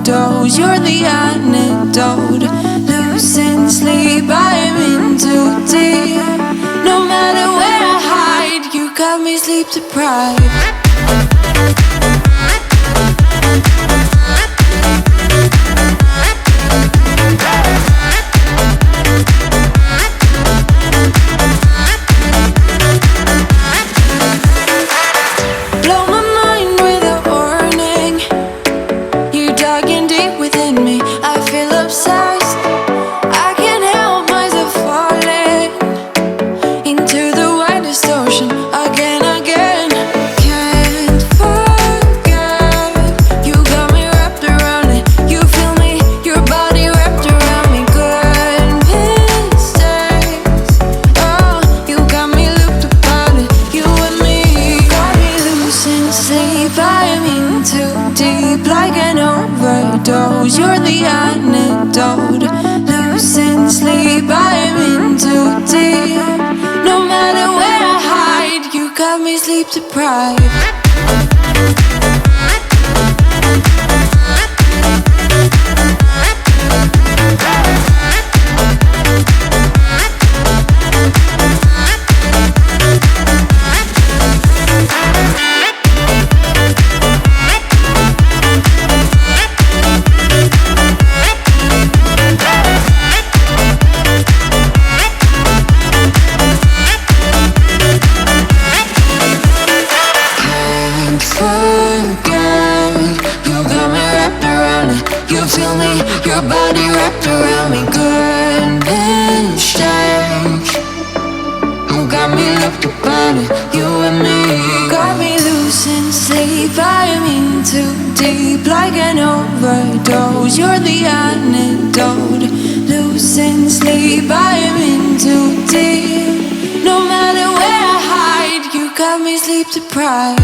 overdose. You're the antidote. Losing sleep, I'm in too deep. No matter where I hide, you got me sleep deprived. You're the antidote. Losing sleep, I'm in too deep. No matter where I hide, you got me sleep deprived. Your body wrapped around me, goodness strange. You got me looked upon it, you and me. Got me losing sleep, I'm in too deep. Like an overdose, you're the antidote. Losing sleep, I'm in too deep. No matter where I hide, you got me sleep deprived.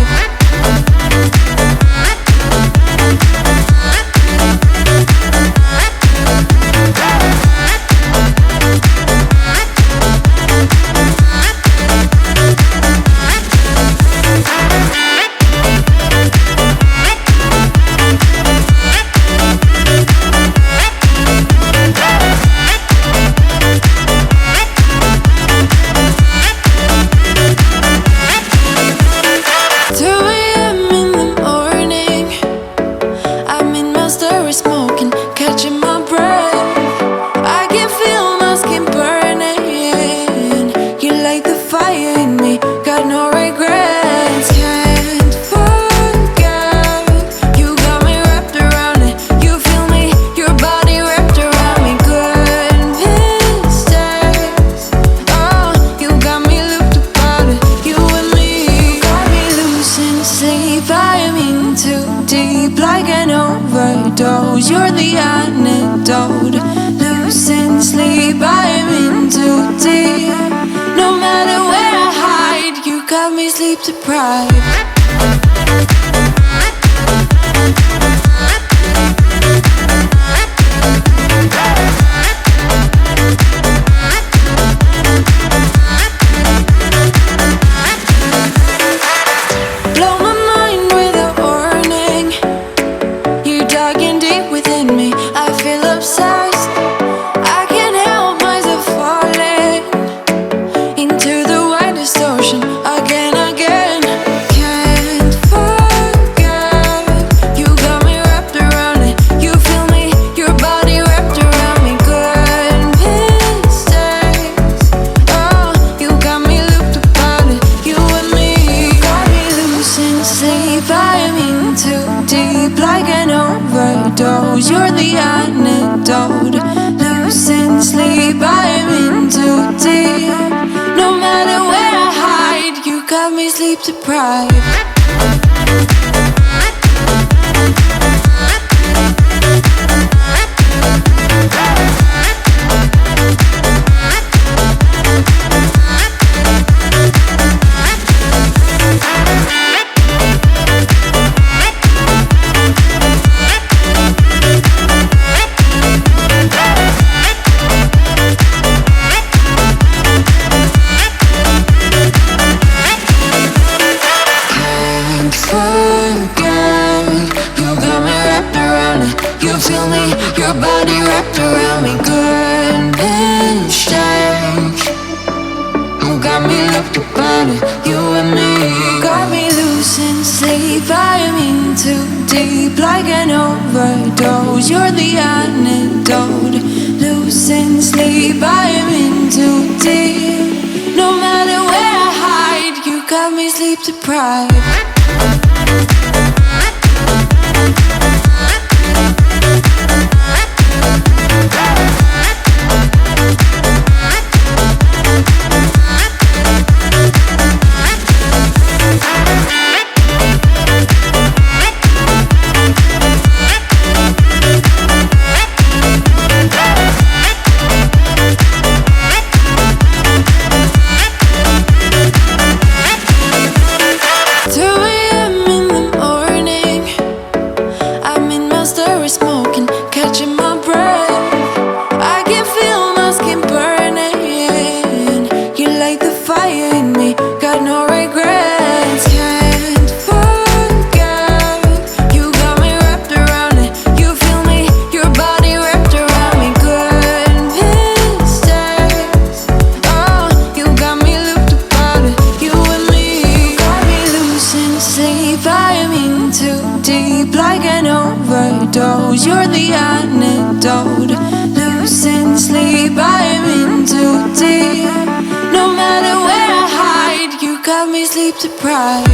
You're the antidote. Losing sleep, I'm in too deep. No matter where I hide, you got me sleep deprived. You're the antidote. Losing sleep, I'm in too deep. No matter where I hide, you got me sleep deprived. wrapped around me, good and strange. You got me looked upon it, you and me. Got me loose in sleep, I am in too deep, like an overdose. You're the antidote. Loose in sleep, I am in too deep. No matter where I hide, you got me sleep deprived. You're the antidote. Loose in sleep, I am in too deep. No matter where I hide, you got me sleep deprived.